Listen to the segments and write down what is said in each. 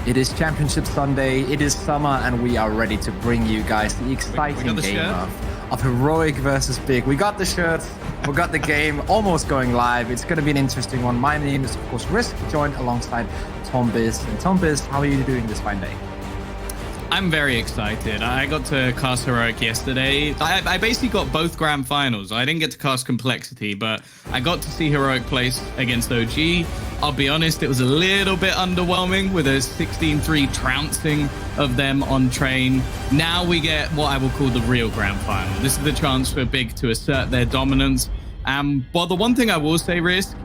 It is Championship Sunday, it is summer, and we are ready to bring you guys the exciting game of Heroic versus Big. We got the shirts, we got the game almost going live. It's going to be an interesting one. My name is, of course, Risk, joined alongside Tom Biz. And Tom Biz, how are you doing this fine day? I'm very excited. I got to cast Heroic yesterday. I basically got both grand finals. I didn't get to cast Complexity, but I got to see Heroic place against OG. I'll be honest, it was a little bit underwhelming with a 16-3 trouncing of them on train. Now we get what I will call the real grand final. This is the chance for Big to assert their dominance. Well, the one thing I will say, Risk,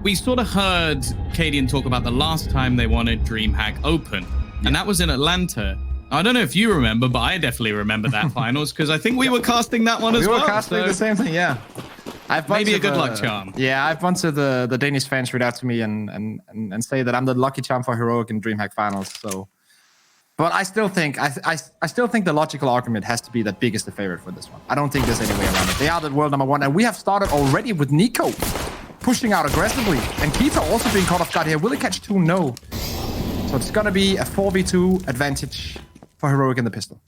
we sort of heard Cadian talk about the last time they wanted DreamHack Open. And that was in Atlanta. I don't know if you remember, but I definitely remember that finals because I think we were casting that one as well. We were casting the same thing, yeah. Maybe a good luck charm. Yeah, I've bunch of the Danish fans read out to me and say that I'm the lucky charm for Heroic in DreamHack finals. So, but I still think I still think the logical argument has to be that Big is the favorite for this one. I don't think there's any way around it. They are the world #1, and we have started already with Nico pushing out aggressively, and Keita also being caught off guard here. Will he catch 2? No. So it's going to be a 4v2 advantage for Heroic in the pistol.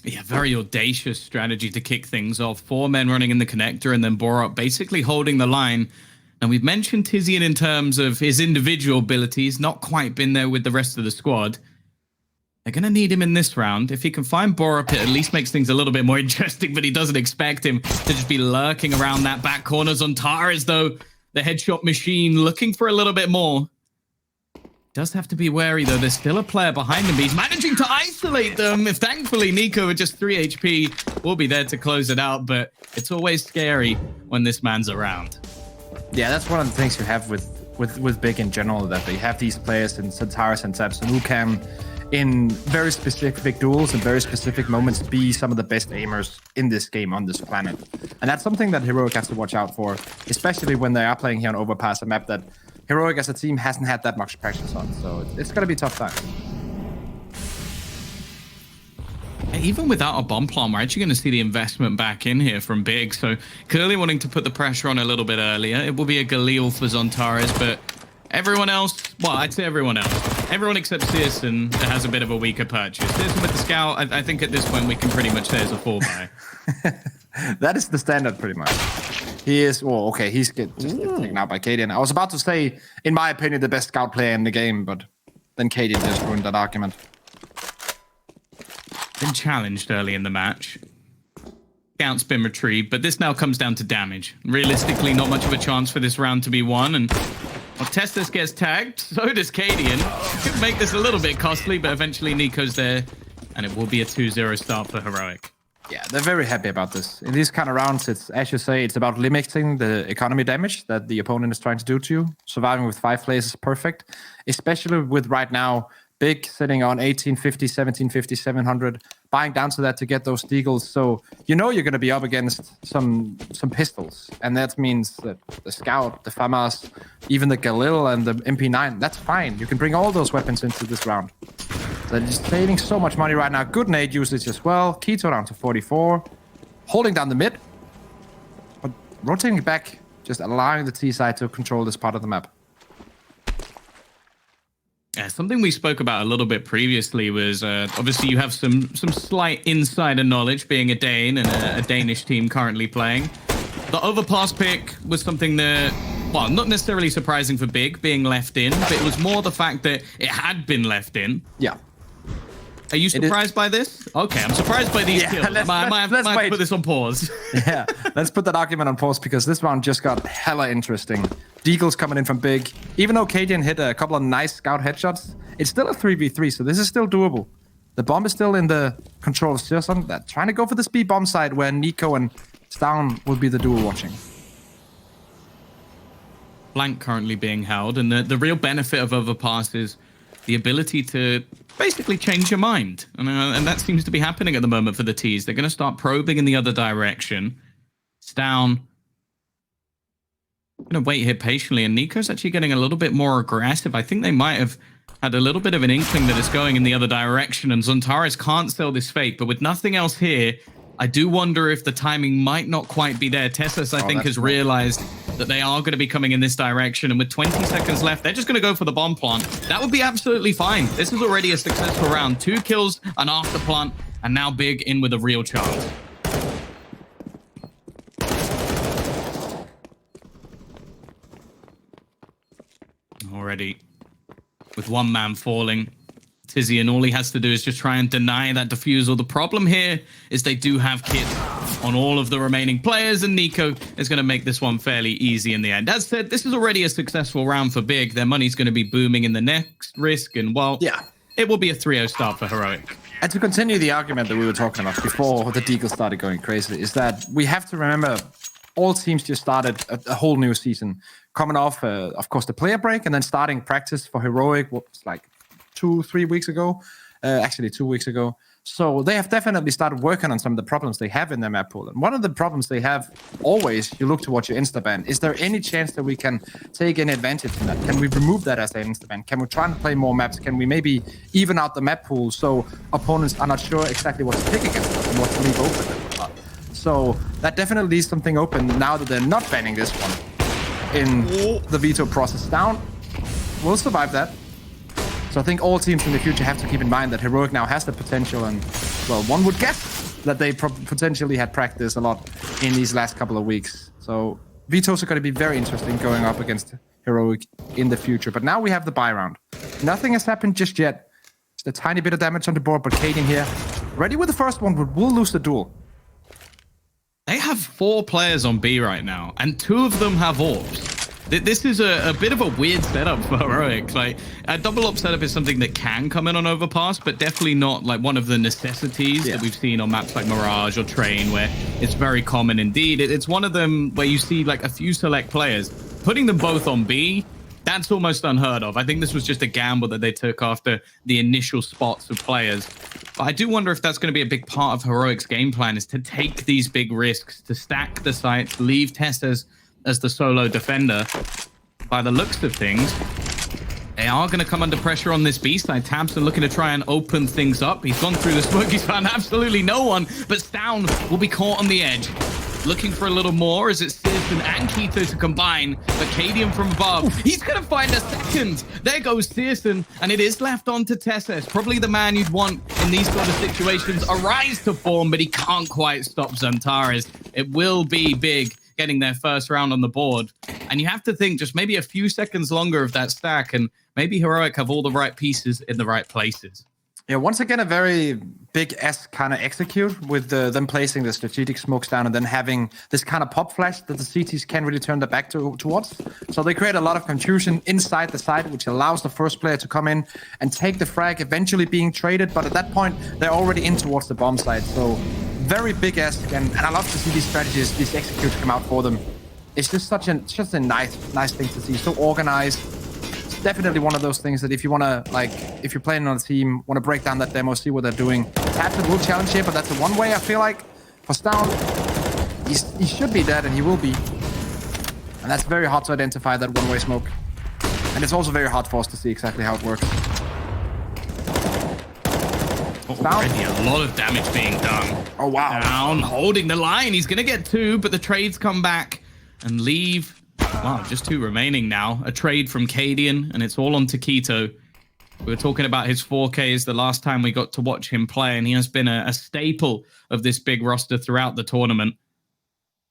Yeah, very audacious strategy to kick things off. 4 men running in the connector and then Borup basically holding the line. And we've mentioned Tizian in terms of his individual abilities, not quite been there with the rest of the squad. They're going to need him in this round. If he can find Borup, it at least makes things a little bit more interesting, but he doesn't expect him to just be lurking around that back corner. Zontaras, though, the headshot machine looking for a little bit more. Does have to be wary, though. There's still a player behind him. He's managing to isolate them. If thankfully, Nico with just 3 HP will be there to close it out, but it's always scary when this man's around. Yeah, that's one of the things you have with Big in general, that they have these players in Zontaras and Samson who can, in very specific duels and very specific moments, be some of the best aimers in this game on this planet. And that's something that Heroic has to watch out for, especially when they are playing here on Overpass, a map that Heroic as a team hasn't had that much practice on, so it's going to be a tough time. Even without a bomb plan, we're actually going to see the investment back in here from Big, so clearly wanting to put the pressure on a little bit earlier. It will be a Galil for Zontaras, but everyone else, well, I'd say everyone else. Everyone except Searson has a bit of a weaker purchase. Searson with the Scout, I think at this point we can pretty much say is a 4-buy. That is the standard, pretty much. He is, well, okay, he's just taken out by Cadian. I was about to say, in my opinion, the best scout player in the game, but then Cadian just ruined that argument. Been challenged early in the match. Scout's been retrieved, but this now comes down to damage. Realistically, not much of a chance for this round to be won, and well, Testis gets tagged, so does Cadian. Could make this a little bit costly, but eventually Nico's there, and it will be a 2-0 start for Heroic. Yeah, they're very happy about this. In these kind of rounds, it's, as you say, it's about limiting the economy damage that the opponent is trying to do to you. Surviving with 5 players is perfect, especially with right now Big sitting on 1850, 1750, 700, buying down to that to get those deagles. So you know you're going to be up against some pistols, and that means that the Scout, the FAMAS, even the Galil and the MP9, that's fine. You can bring all those weapons into this round. They're just saving so much money right now. Good nade usage as well. Keto down to 44. Holding down the mid. But rotating it back, just allowing the T side to control this part of the map. Yeah, something we spoke about a little bit previously was obviously you have some slight insider knowledge being a Dane and a Danish team currently playing. The Overpass pick was something that, well, not necessarily surprising for Big being left in, but it was more the fact that it had been left in. Yeah. Are you surprised by this? Okay, I'm surprised by these kills. I might have to put this on pause. Yeah, let's put that argument on pause because this round just got hella interesting. Deagles coming in from Big. Even though Cadian hit a couple of nice scout headshots, it's still a 3v3, so this is still doable. The bomb is still in the control of Searson. They're trying to go for the speed bomb side where Nico and Stown will be the duo watching. Blank currently being held, and the real benefit of Overpass is the ability to basically change your mind. And that seems to be happening at the moment for the T's. They're going to start probing in the other direction. It's down. I'm going to wait here patiently, and Nico's actually getting a little bit more aggressive. I think they might have had a little bit of an inkling that it's going in the other direction, and Zontaras can't sell this fake, but with nothing else here, I do wonder if the timing might not quite be there. Tessus, I think, has realized that they are going to be coming in this direction. And with 20 seconds left, they're just going to go for the bomb plant. That would be absolutely fine. This is already a successful round. 2 kills, an after plant, and now Big in with a real chance. Already with 1 man falling. Tizian, all he has to do is just try and deny that defusal. The problem here is they do have kits on all of the remaining players, and Nico is going to make this one fairly easy in the end. As said, this is already a successful round for Big. Their money's going to be booming in the next risk, and well, yeah, it will be a 3-0 start for Heroic. And to continue the argument that we were talking about before the Deagle started going crazy, is that we have to remember all teams just started a whole new season, coming off, of course, the player break, and then starting practice for Heroic, what was like 2-3 weeks ago, actually 2 weeks ago. So they have definitely started working on some of the problems they have in their map pool. And one of the problems they have always, you look towards your insta-ban, is there any chance that we can take any advantage from that? Can we remove that as an insta-ban? Can we try and play more maps? Can we maybe even out the map pool so opponents are not sure exactly what to pick against us and what to leave open? So that definitely leaves something open now that they're not banning this one in the veto process down. We'll survive that. So I think all teams in the future have to keep in mind that Heroic now has the potential, and, well, one would guess that they potentially had practice a lot in these last couple of weeks. So vetoes are going to be very interesting going up against Heroic in the future. But now we have the buy round. Nothing has happened just yet. Just a tiny bit of damage on the board, but Kaden here, ready with the first one, but will lose the duel. They have 4 players on B right now, and 2 of them have orbs. This is a bit of a weird setup for Heroic. Like, a double op setup is something that can come in on Overpass, but definitely not like one of the necessities that we've seen on maps like Mirage or Train, where it's very common indeed. It's one of them where you see like a few select players. Putting them both on B, that's almost unheard of. I think this was just a gamble that they took after the initial spots of players. But I do wonder if that's going to be a big part of Heroic's game plan, is to take these big risks, to stack the sites, leave Tess as the solo defender. By the looks of things, they are going to come under pressure on this B side. Tabson looking to try and open things up. He's gone through the smoke. He's found absolutely no one, but Stown will be caught on the edge. Looking for a little more as it's Searson and Keto to combine. But Cadian from above, he's going to find a second. There goes Searson, and it is left on to Tesses. Probably the man you'd want in these sort of situations. A rise to form, but he can't quite stop Xantares. It will be Big getting their first round on the board. And you have to think just maybe a few seconds longer of that stack, and maybe Heroic have all the right pieces in the right places. Yeah, once again, a very big S kind of execute with them placing the strategic smokes down and then having this kind of pop flash that the CTs can't really turn their back towards. So they create a lot of confusion inside the site, which allows the first player to come in and take the frag, eventually being traded. But at that point, they're already in towards the bomb site. So very big S, and I love to see these strategies, these executes come out for them. It's just such a nice thing to see. So organized. Definitely one of those things that if you want to, like, if you're playing on a team, want to break down that demo, see what they're doing. Tabson will challenge here, but that's the one way I feel like for Stown. He should be dead, and he will be. And that's very hard to identify, that one-way smoke. And it's also very hard for us to see exactly how it works. Already a lot of damage being done. Oh, wow. Down, holding the line. He's going to get 2, but the trades come back and leave. Wow, just 2 remaining now. A trade from Cadian, and it's all on Taquito. We were talking about his 4Ks the last time we got to watch him play, and he has been a staple of this big roster throughout the tournament.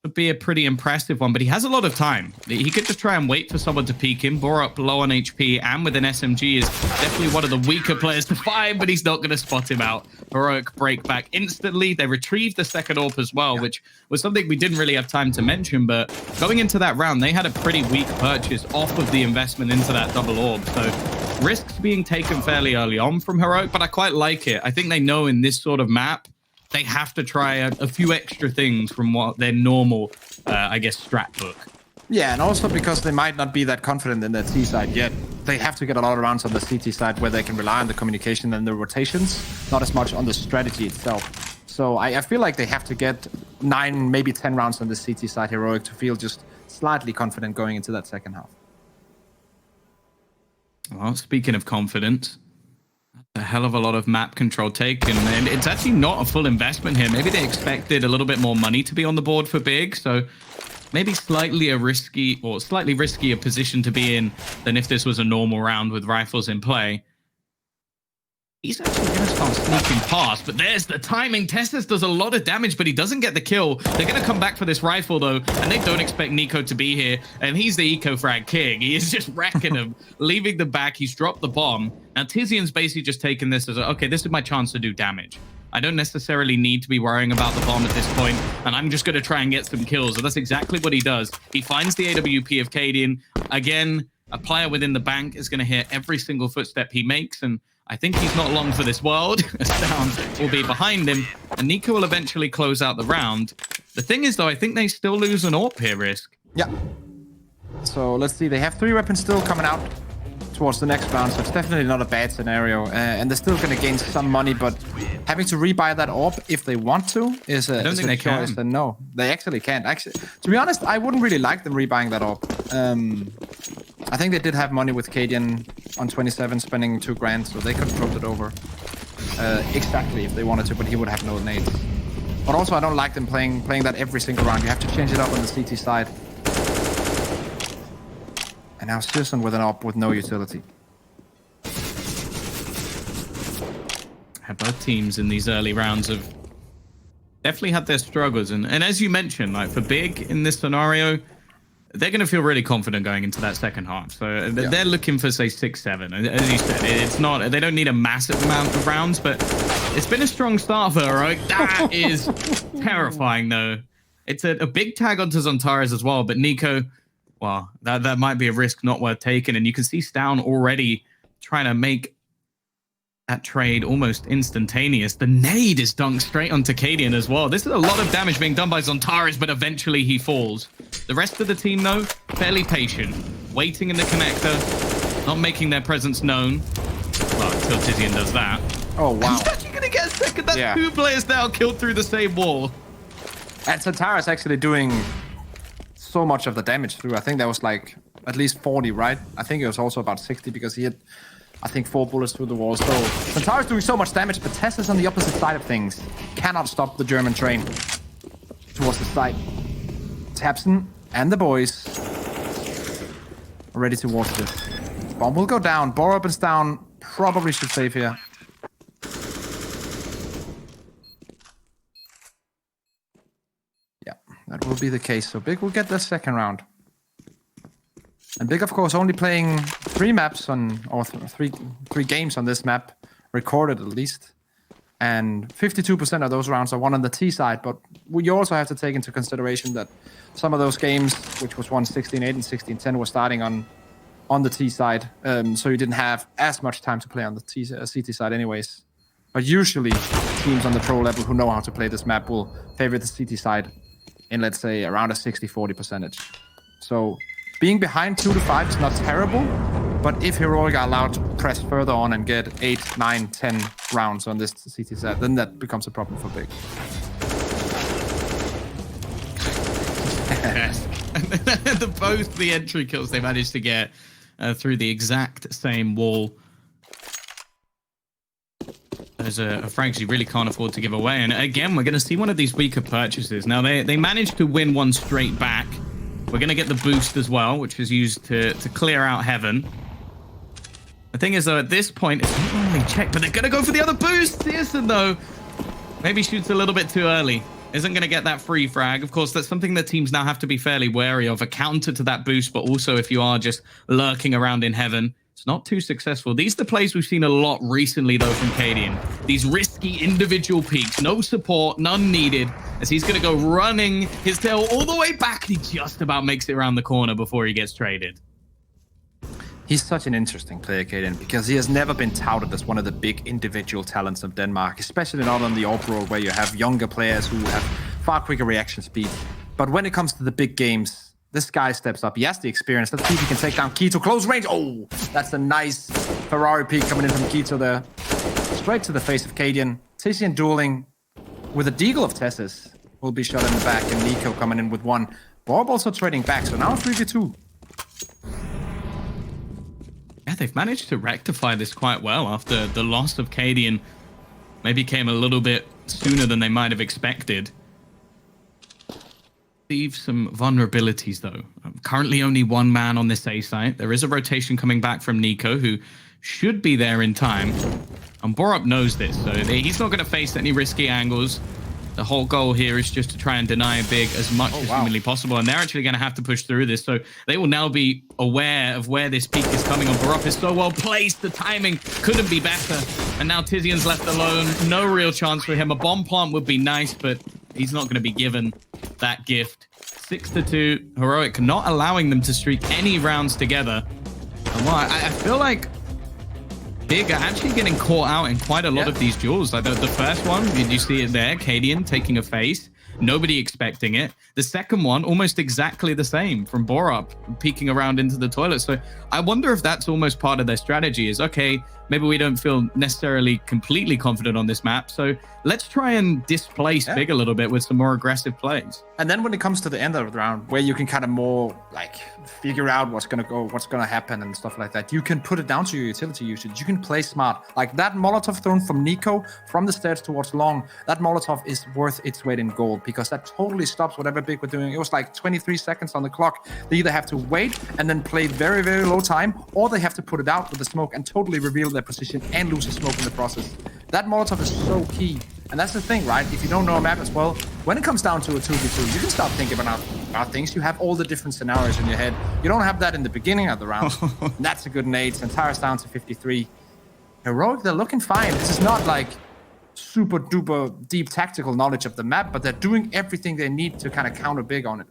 Would be a pretty impressive one, but he has a lot of time. He could just try and wait for someone to peek him. Borup low on HP and with an SMG is definitely one of the weaker players to find, but he's not going to spot him out. Heroic break back instantly. They retrieved the second AWP as well, which was something we didn't really have time to mention, but going into that round, they had a pretty weak purchase off of the investment into that double AWP. So risks being taken fairly early on from Heroic, but I quite like it. I think they know in this sort of map, they have to try a few extra things from what their normal, I guess, strat book. Yeah, and also because they might not be that confident in that C side yet, they have to get a lot of rounds on the CT side where they can rely on the communication and the rotations, not as much on the strategy itself. So I feel like they have to get 9, maybe 10 rounds on the CT side Heroic to feel just slightly confident going into that second half. Well, speaking of confidence, a hell of a lot of map control taken, and it's actually not a full investment here. Maybe they expected a little bit more money to be on the board for Big, so maybe slightly riskier position to be in than if this was a normal round with rifles in play. He's actually going to start sneaking past, but there's the timing. Tessus does a lot of damage, but he doesn't get the kill. They're going to come back for this rifle, though, and they don't expect Nico to be here, and he's the eco-frag king. He is just wrecking him, leaving them back. He's dropped the bomb. Now, Tizian's basically just taken this as, okay, this is my chance to do damage. I don't necessarily need to be worrying about the bomb at this point, and I'm just going to try and get some kills. So that's exactly what he does. He finds the AWP of Cadian. Again, a player within the bank is going to hear every single footstep he makes, and I think he's not long for this world. Sound will be behind him, and Nico will eventually close out the round. The thing is, though, I think they still lose an AWP here, Risk. Yeah. So let's see. They have 3 weapons still coming out towards the next round, so it's definitely not a bad scenario. And they're still going to gain some money, but having to rebuy that AWP if they want to is a, I don't think they choice. can. And no, they actually can't. Actually, to be honest, I wouldn't really like them rebuying that AWP. I think they did have money with Cadian on 27, spending 2 grand, so they could have dropped it over exactly if they wanted to, but he would have no nades. But also, I don't like them playing that every single round. You have to change it up on the CT side. And now Sirson with an AWP with no utility. Both teams in these early rounds have definitely had their struggles, and as you mentioned, like for Big in this scenario, they're going to feel really confident going into that second half. So they're looking for, say, 6-7. As you said, it's not, they don't need a massive amount of rounds, but it's been a strong start for Heroic. That is terrifying, though. It's a big tag onto Zontares as well, but Nico, well, that might be a risk not worth taking. And you can see Stown already trying to make that trade almost instantaneous. The nade is dunked straight onto Cadian as well. This is a lot of damage being done by Zontares, but eventually he falls. The rest of the team, though, fairly patient, waiting in the connector, not making their presence known. Well, until Tizian does that. Oh, wow. He's actually going to get a second. That's 2 players now killed through the same wall. And Zontares actually doing so much of the damage through. I think that was like at least 40, right? I think it was also about 60 because he had, I think, 4 bullets through the wall. So Zontares doing so much damage, but Tess is on the opposite side of things. Cannot stop the German train towards the side. Tapson and the boys are ready to watch this. Bomb will go down. Borup is down. Probably should save here. Yeah, that will be the case. So Big will get the second round. And Big, of course, only playing 3 maps on, or three games on this map, recorded at least. And 52% of those rounds are won on the T side. But you also have to take into consideration that some of those games, which was won 16-8 and 16-10, were starting on the T side. So you didn't have as much time to play on the CT side anyways. But usually, teams on the pro level who know how to play this map will favor the CT side in, let's say, around a 60-40 percentage. So being behind 2-5 is not terrible, but if Heroic are allowed to press further on and get 8, 9, 10 rounds on this CT set, then that becomes a problem for Big. Yes. Both the entry kills they managed to get through the exact same wall. There's a frags you really can't afford to give away. And again, we're going to see one of these weaker purchases. Now, they managed to win one straight back. We're going to get the boost as well, which is used to clear out Heaven. The thing is, though, at this point, it's not normally checked, but they're going to go for the other boost. Searson, though, maybe shoots a little bit too early. Isn't going to get that free frag. Of course, that's something that teams now have to be fairly wary of. A counter to that boost, but also if you are just lurking around in Heaven, it's not too successful. These are the plays we've seen a lot recently, though, from Cadian. These risky individual peaks. No support, none needed, as he's going to go running his tail all the way back. He just about makes it around the corner before he gets traded. He's such an interesting player, Cadian, because he has never been touted as one of the big individual talents of Denmark, especially not on the AWP role where you have younger players who have far quicker reaction speed. But when it comes to the big games, this guy steps up. He has the experience. Let's see if he can take down Keto. Close range. Oh, that's a nice Ferrari peak coming in from Keto there. Straight to the face of Cadian. Tizian dueling with a deagle of Tessus. Will be shot in the back, and Nico coming in with 1. Bob also trading back, so now 3v2. Yeah, they've managed to rectify this quite well after the loss of Cadian maybe came a little bit sooner than they might have expected. Leave some vulnerabilities though. Currently only one man on this A site. There is a rotation coming back from Nico, who should be there in time. And Borup knows this, so he's not going to face any risky angles. The whole goal here is just to try and deny Big as much as humanly possible. And they're actually going to have to push through this. So they will now be aware of where this peak is coming on. Borup is so well placed. The timing couldn't be better. And now Tizian's left alone. No real chance for him. A bomb plant would be nice, but he's not going to be given that gift. 6-2. Heroic not allowing them to streak any rounds together. And well, I feel like Big are actually getting caught out in quite a lot of these duels. Like the first one, did you see it there? Cadian taking a face. Nobody expecting it. The second one, almost exactly the same from Borup peeking around into the toilet. So I wonder if that's almost part of their strategy is, okay, maybe we don't feel necessarily completely confident on this map. So let's try and displace Big a little bit with some more aggressive plays. And then when it comes to the end of the round, where you can kind of more like figure out what's going to go, what's going to happen and stuff like that, you can put it down to your utility usage. You can play smart. Like that Molotov thrown from Nico from the stairs towards long, that Molotov is worth its weight in gold because that totally stops whatever Big were doing. It was like 23 seconds on the clock. They either have to wait and then play very, very low time, or they have to put it out with the smoke and totally reveal their position and lose the smoke in the process. That Molotov is so key. And that's the thing, right? If you don't know a map as well, when it comes down to a 2v2, you can start thinking about things. You have all the different scenarios in your head. You don't have that in the beginning of the round. That's a good nade. Santara's down to 53. Heroic, they're looking fine. This is not like super duper deep tactical knowledge of the map, but they're doing everything they need to kind of counter Big on it.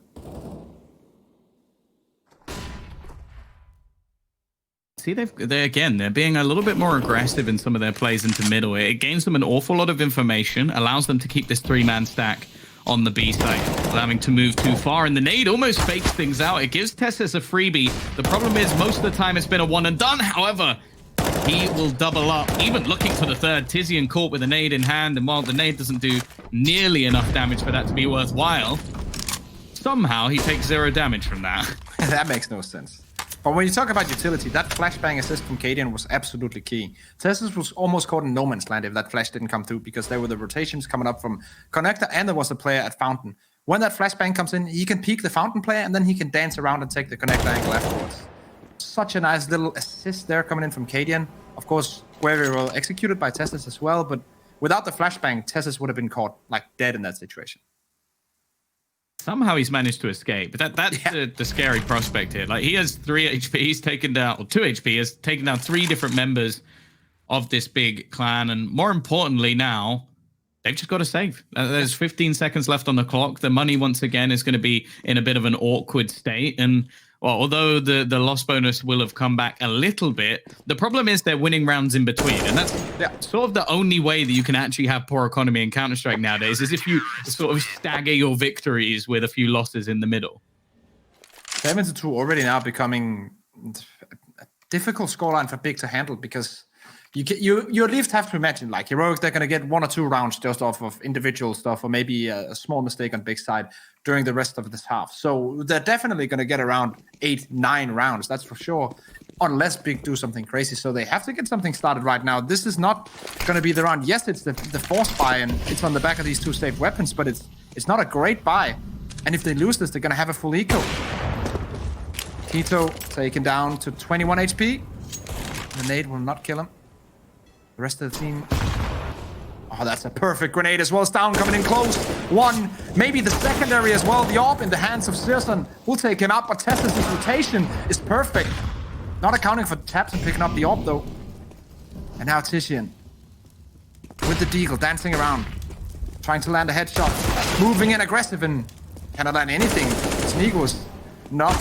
See, they're being a little bit more aggressive in some of their plays into middle. It gains them an awful lot of information, allows them to keep this three-man stack on the B side, allowing to move too far. And the nade almost fakes things out. It gives Tessus a freebie. The problem is most of the time it's been a one and done. However, he will double up, even looking for the third. Tizian caught with a nade in hand, and while the nade doesn't do nearly enough damage for that to be worthwhile, somehow he takes 0 damage from that. That makes no sense. But when you talk about utility, that flashbang assist from Cadian was absolutely key. Tessus was almost caught in no man's land if that flash didn't come through, because there were the rotations coming up from Connector, and there was a player at Fountain. When that flashbang comes in, he can peek the Fountain player, and then he can dance around and take the Connector angle afterwards. Such a nice little assist there coming in from Cadian. Of course, very well executed by Tessus as well, but without the flashbang, Tessus would have been caught like dead in that situation. Somehow he's managed to escape, but that's the scary prospect here. Like, he has 3 HP, he's taken down, or 2 HP, has taken down 3 different members of this big clan, and more importantly now, they've just got to save. There's 15 seconds left on the clock. The money, once again, is going to be in a bit of an awkward state, and well, although the loss bonus will have come back a little bit, the problem is they're winning rounds in between. And that's sort of the only way that you can actually have poor economy in Counter-Strike nowadays, is if you sort of stagger your victories with a few losses in the middle. 7-2 already now becoming a difficult scoreline for Big to handle, because you at least have to imagine, like, Heroic, they're going to get 1 or 2 rounds just off of individual stuff, or maybe a small mistake on Big's side during the rest of this half. So they're definitely going to get around 8-9 rounds, that's for sure, unless Big do something crazy. So they have to get something started right now. This is not going to be the round. Yes, it's the force buy, and it's on the back of these 2 safe weapons, but it's not a great buy. And if they lose this, they're going to have a full eco. Tito taken down to 21 HP. The nade will not kill him. The rest of the team... Oh, that's a perfect grenade as well. Down coming in close. 1, maybe the secondary as well. The AWP in the hands of Searson will take him out, but Tessus' rotation is perfect. Not accounting for taps and picking up the AWP though. And now Tizian with the deagle dancing around, trying to land a headshot, moving in aggressive, and cannot land anything. Sneak was not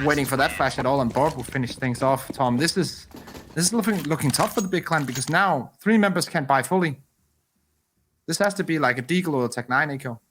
waiting for that flash at all, and Bob will finish things off. Tom, this is looking tough for the big clan, because now 3 members can't buy fully. This has to be like a Deagle or a Tech 9 eco.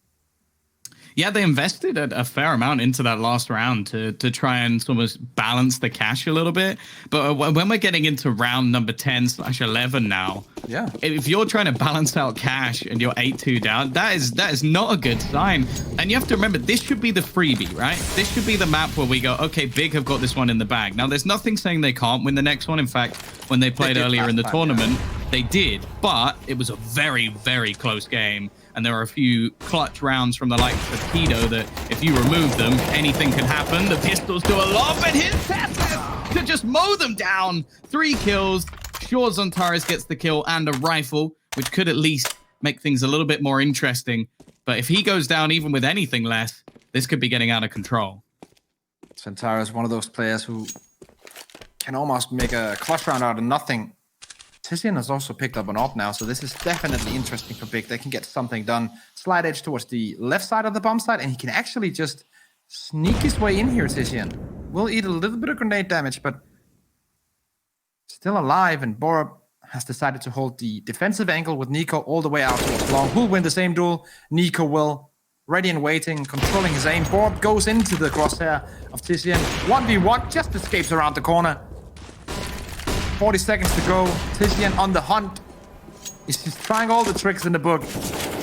Yeah, they invested a fair amount into that last round to try and almost balance the cash a little bit. But when we're getting into round number 10/11 now, yeah, if you're trying to balance out cash and you're 8-2 down, that is not a good sign. And you have to remember, this should be the freebie, right? This should be the map where we go, okay, Big have got this one in the bag. Now, there's nothing saying they can't win the next one. In fact, when they played earlier in the tournament, They did, but it was a very, very close game. And there are a few clutch rounds from the likes of Kido that if you remove them, anything can happen. The pistols do a lot, but his Teslas to just mow them down. 3 kills. Sure, Zontaris gets the kill and a rifle, which could at least make things a little bit more interesting. But if he goes down even with anything less, this could be getting out of control. Zontaris is one of those players who can almost make a clutch round out of nothing. Tizian has also picked up an AWP now, so this is definitely interesting for Big. They can get something done. Slide edge towards the left side of the bomb site, and he can actually just sneak his way in here, Tizian. Will eat a little bit of grenade damage, but still alive, and Borup has decided to hold the defensive angle with Nico all the way out towards long. Who'll win the same duel? Nico will. Ready and waiting, controlling his aim. Borup goes into the crosshair of Tizian. 1v1, just escapes around the corner. 40 seconds to go. Tizian on the hunt. He's just trying all the tricks in the book.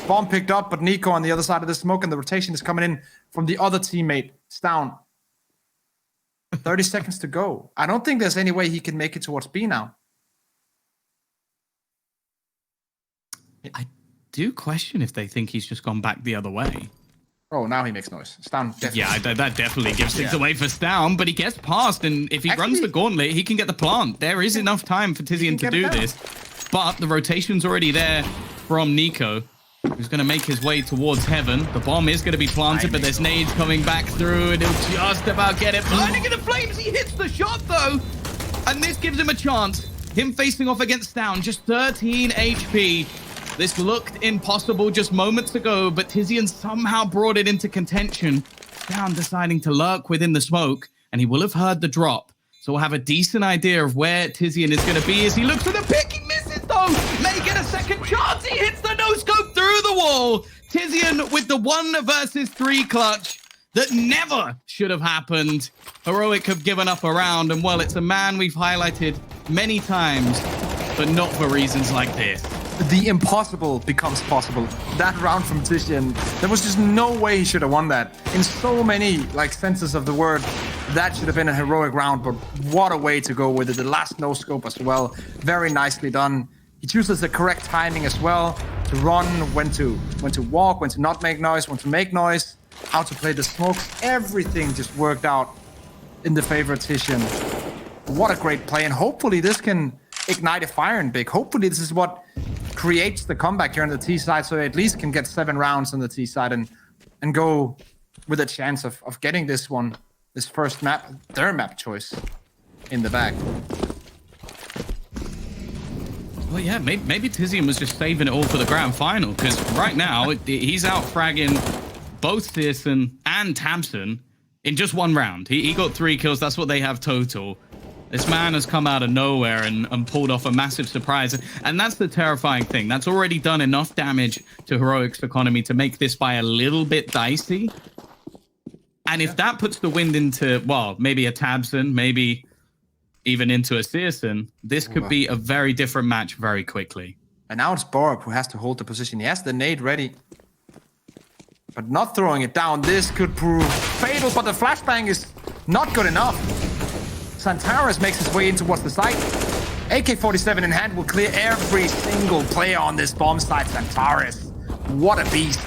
Bomb picked up, but Nico on the other side of the smoke, and the rotation is coming in from the other teammate. It's down. 30 seconds to go. I don't think there's any way he can make it towards B now. I do question if they think he's just gone back the other way. Oh, now he makes noise. Stown definitely. Yeah, that definitely gives things away for Stown, but he gets past, and if he runs the gauntlet, he can get the plant. There is enough time for Tizian to do this, but the rotation's already there from Nico, who's going to make his way towards heaven. The bomb is going to be planted, but there's nades coming back through, and he'll just about get it. Blinding in the flames, he hits the shot, though, and this gives him a chance. Him facing off against Stown, just 13 HP. This looked impossible just moments ago, but Tizian somehow brought it into contention. Stown deciding to lurk within the smoke, and he will have heard the drop. So we'll have a decent idea of where Tizian is going to be as he looks for the pick. He misses, though. May get a second chance. He hits the no-scope through the wall. Tizian with the 1 versus 3 clutch that never should have happened. Heroic have given up a round, and well, it's a man we've highlighted many times, but not for reasons like this. The impossible becomes possible. That round from Tizian, there was just no way he should have won that. In so many senses of the word, that should have been a heroic round, but what a way to go with it. The last no scope as well, very nicely done. He chooses the correct timing as well to run, when to walk, when to not make noise, when to make noise, how to play the smokes. Everything just worked out in the favor of Tizian. What a great play, and hopefully this can ignite a fire in Big. Hopefully this is what creates the comeback here on the T side, so at least can get 7 rounds on the T side and go with a chance of getting this one, this first map, their map choice in the bag. Well, yeah, maybe Tizian was just saving it all for the grand final, because right now he's out fragging both Searson and Tamsin in just 1 round. He got 3 kills. That's what they have total. This man has come out of nowhere and pulled off a massive surprise. And that's the terrifying thing. That's already done enough damage to Heroic's economy to make this buy a little bit dicey. And if that puts the wind into, well, maybe a Tabson, maybe even into a Searson, this could be a very different match very quickly. And now it's Borup who has to hold the position. He has the nade ready, but not throwing it down. This could prove fatal, but the flashbang is not good enough. Zontaris makes his way in towards the site. AK-47 in hand will clear every single player on this bomb site. Zontaris, what a beast.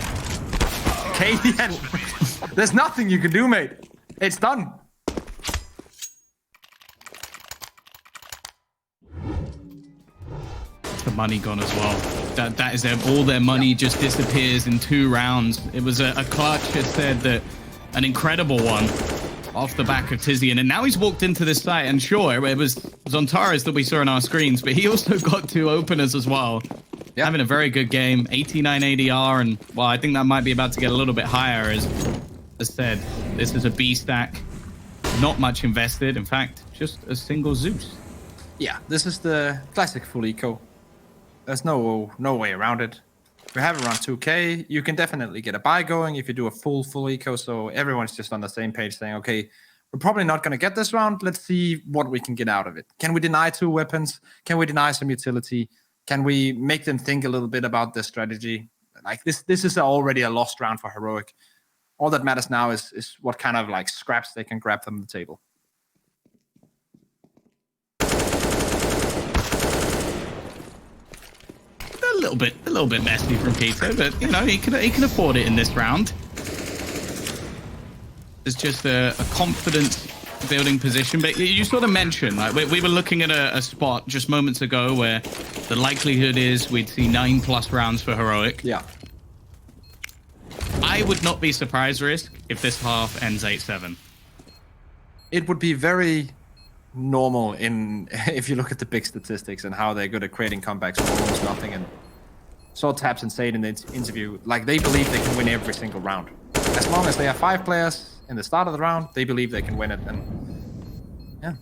KDN, there's nothing you can do, mate. It's done. The money gone as well. That is all their money just disappears in 2 rounds. It was a clutch, as said, that an incredible one off the back of Tizian, and now he's walked into this site, and sure, it was Zontaris that we saw on our screens, but he also got 2 openers as well. Yep. Having a very good game, 89 ADR, and well, I think that might be about to get a little bit higher. As said, this is a B stack, not much invested. In fact, just a single Zeus. Yeah, this is the classic full eco. There's no way around it. If you have around 2K, you can definitely get a buy going if you do a full eco. So everyone's just on the same page saying, okay, we're probably not going to get this round. Let's see what we can get out of it. Can we deny 2 weapons? Can we deny some utility? Can we make them think a little bit about their strategy? Like this is already a lost round for Heroic. All that matters now is what kind of scraps they can grab from the table. little bit messy from Keto, but you know he can afford it in this round. It's just a confidence building position. But you sort of mentioned, like we were looking at a spot just moments ago where the likelihood is we'd see 9+ rounds for Heroic. Yeah. I would not be surprised, Risk, if this half ends 8-7. It would be very normal if you look at the big statistics and how they're good at creating comebacks from almost nothing. And saw Taps and Sade in the interview, like they believe they can win every single round. As long as they have 5 players in the start of the round, they believe they can win it. And yeah,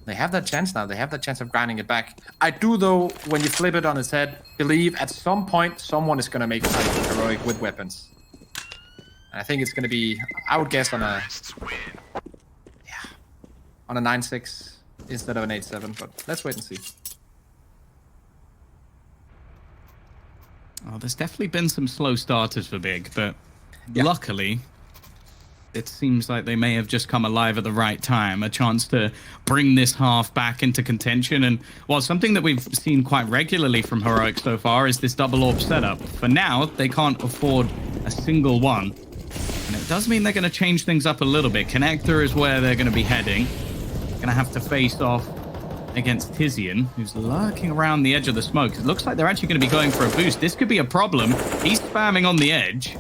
they have that chance now. They have that chance of grinding it back. I do, though, when you flip it on its head, believe at some point someone is going to make a fight with Heroic with weapons. And I think it's going to be, I would guess, on a 9-6 instead of an 8-7, but let's wait and see. Oh, there's definitely been some slow starters for Big, but luckily, it seems like they may have just come alive at the right time. A chance to bring this half back into contention. And, well, something that we've seen quite regularly from Heroic so far is this double orb setup. For now, they can't afford a single one. And it does mean they're going to change things up a little bit. Connector is where they're going to be heading. Going to have to face off against Tizian, who's lurking around the edge of the smoke. It looks like they're actually going to be going for a boost. This could be a problem. He's spamming on the edge.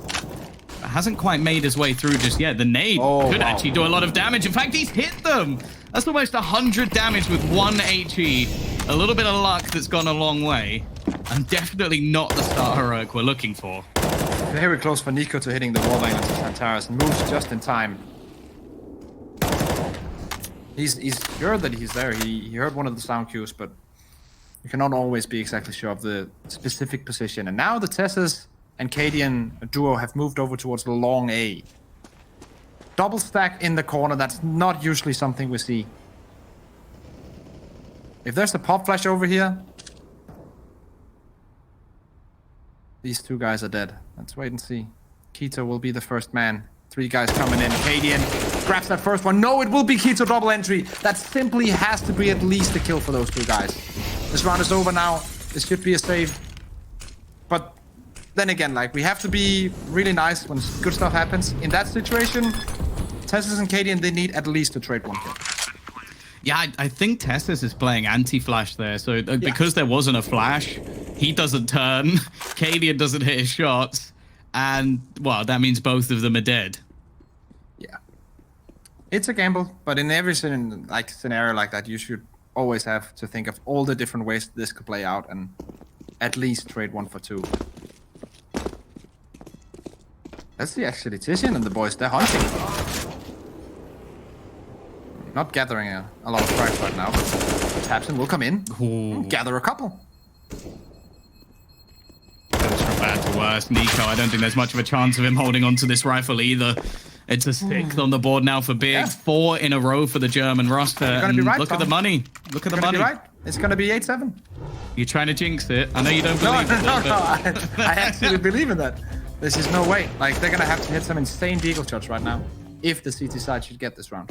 But hasn't quite made his way through just yet. The nade could actually do a lot of damage. In fact, he's hit them. That's almost 100 damage with 1 HE. A little bit of luck that's gone a long way. And definitely not the start Heroic we're looking for. Very close for Nico to hitting the wall lane onto Santaris and moves just in time. He's sure that he's there. He heard one of the sound cues, but you cannot always be exactly sure of the specific position. And now the Tessus and Cadian duo have moved over towards the long A. Double stack in the corner. That's not usually something we see. If there's a pop flash over here, these 2 guys are dead. Let's wait and see. Keto will be the first man. 3 guys coming in. Cadian grabs that first one. No, it will be Keto double entry. That simply has to be at least a kill for those 2 guys. This round is over now. This should be a save. But then again, like, we have to be really nice when good stuff happens. In that situation, Tessus and Cadian, they need at least to trade 1 kill. Yeah, I think Tessus is playing anti-flash there. So because there wasn't a flash, he doesn't turn. Cadian doesn't hit his shots. And, well, that means both of them are dead. Yeah. It's a gamble, but in every scenario like that, you should always have to think of all the different ways this could play out and at least trade 1 for 2. Let's see, actually, Tizian and the boys, they're hunting. Not gathering a lot of frags right now, but Tapson will come in, gather a couple. Goes from bad to worse. Nico, I don't think there's much of a chance of him holding on to this rifle either. It's a 6th on the board now for Big. Yeah. 4 in a row for the German roster. And right, look Tom. at the money. Look at the money. Right. It's going to be 8-7. You're trying to jinx it. I know you don't believe it. No. I actually believe in that. This is no way. Like, they're going to have to hit some insane deagle shots right now if the CT side should get this round.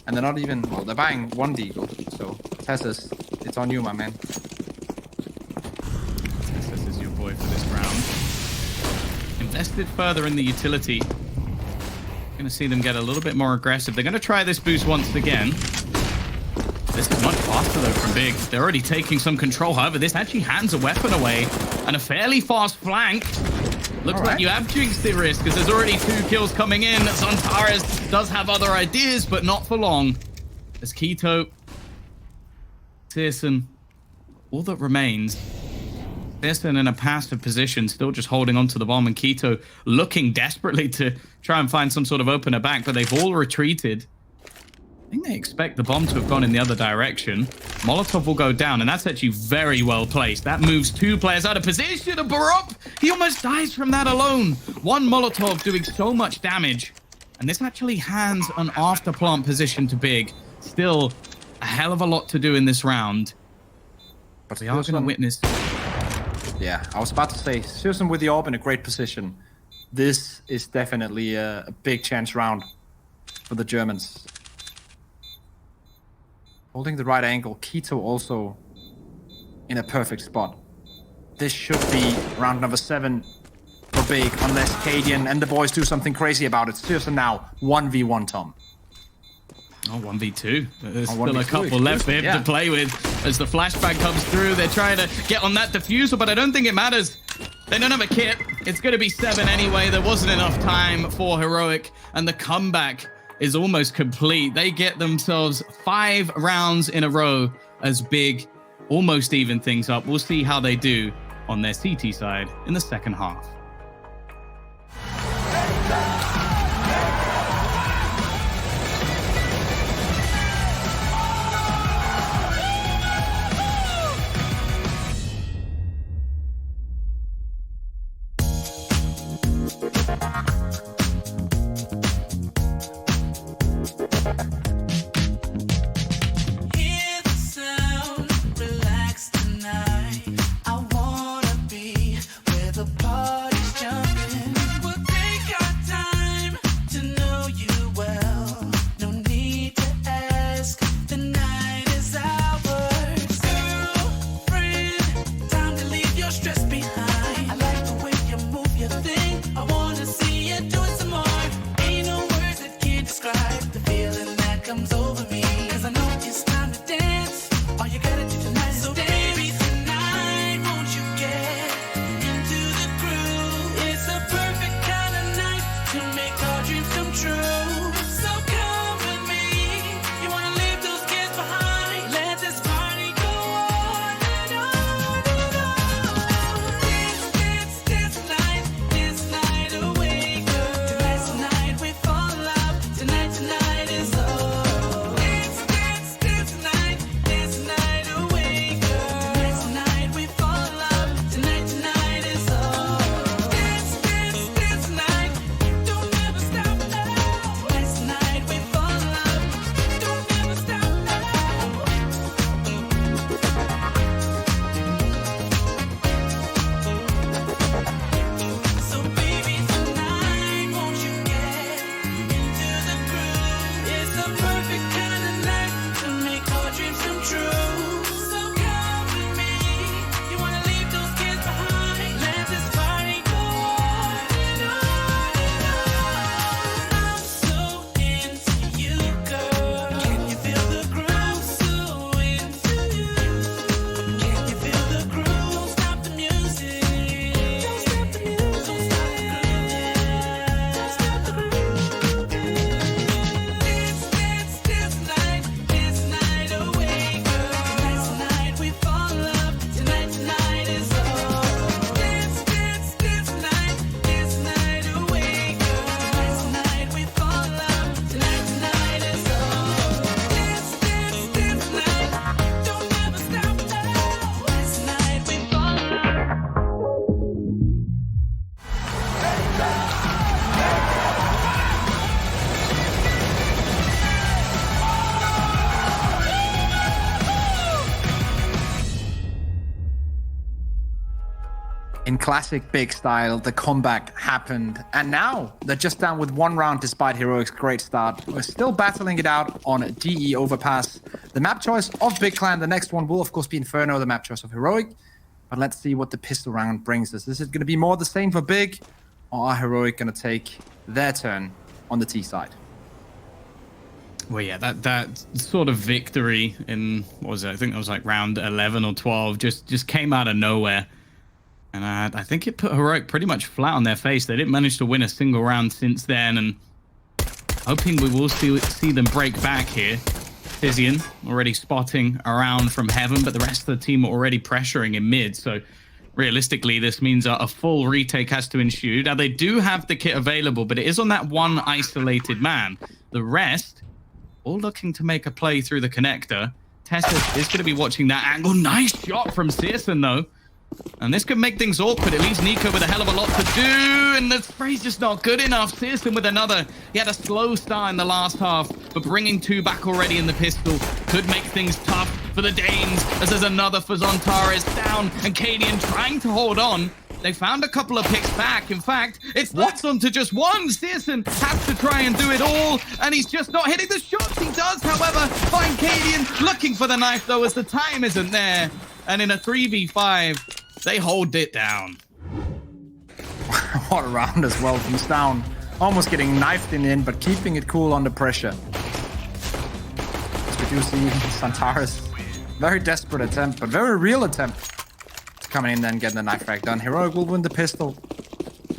And they're not even, well, they're buying 1 deagle. So, Tessus, it's on you, my man. Tessus is your boy for this round. Invested further in the utility. Going to see them get a little bit more aggressive. They're going to try this boost once again. This is much faster, though, from Big. They're already taking some control. However, this actually hands a weapon away. And a fairly fast flank. Looks like you have jinxed it, Risk, because there's already 2 kills coming in. Zantares does have other ideas, but not for long. There's Keto, Pearson. All that remains, Pearson in a passive position, still just holding onto the bomb, and Keto looking desperately to try and find some sort of opener back, but they've all retreated. I think they expect the bomb to have gone in the other direction. Molotov will go down, and that's actually very well placed. That moves 2 players out of position. And Barup, he almost dies from that alone. 1 Molotov doing so much damage. And this actually hands an after plant position to Big. Still a hell of a lot to do in this round. But we are going to witness. Yeah, I was about to say, Susan with the orb in a great position. This is definitely a big chance round for the Germans. Holding the right angle, Keto also in a perfect spot. this should be round number 7 for Big, unless Cadian and the boys do something crazy about it. Seriously now, 1v1, Tom. Oh, 1v2. There's Oh, still 1v2, a couple left for him yeah. to play with as the flashbang comes through. They're trying to get on that diffuser, but I don't think it matters. They don't have a kit. It's going to be 7 anyway. There wasn't enough time for Heroic, and the comeback is almost complete. They get themselves 5 rounds in a row as Big almost even things up. We'll see how they do on their CT side in the second half. In classic Big style, the comeback happened, and now they're just down with 1 round despite Heroic's great start. We're still battling it out on DE Overpass. The map choice of Big Clan, the next one will of course be Inferno, the map choice of Heroic. But let's see what the pistol round brings us. Is it going to be more the same for Big, or are Heroic going to take their turn on the T side? Well, yeah, that sort of victory in, what was it? I think that was like round 11 or 12, just came out of nowhere. And I think it put Heroic pretty much flat on their face. They didn't manage to win a single round since then, and hoping we will see them break back here. Tizian already spotting around from heaven, but the rest of the team are already pressuring in mid. So realistically, this means a full retake has to ensue. Now, they do have the kit available, but it is on that one isolated man. The rest, all looking to make a play through the connector. Tessa is going to be watching that angle. Nice shot from Searson, though. And this could make things awkward. It leaves Nico with a hell of a lot to do, and the spray's just not good enough. Searson with another. He had a slow start in the last half, but bringing 2 back already in the pistol could make things tough for the Danes, as there's another for Zontares down, and Cadian trying to hold on. They found a couple of picks back. In fact, it's locked onto just one. Searson has to try and do it all, and he's just not hitting the shots. He does, however, find Cadian looking for the knife, though, as the time isn't there. And in a 3v5, They hold it down. What a round as well from Down. Almost getting knifed in the end, but keeping it cool under pressure. As we do see Santaris. Very desperate attempt, but very real attempt. Coming in there and getting the knife frag done. Heroic will win the pistol.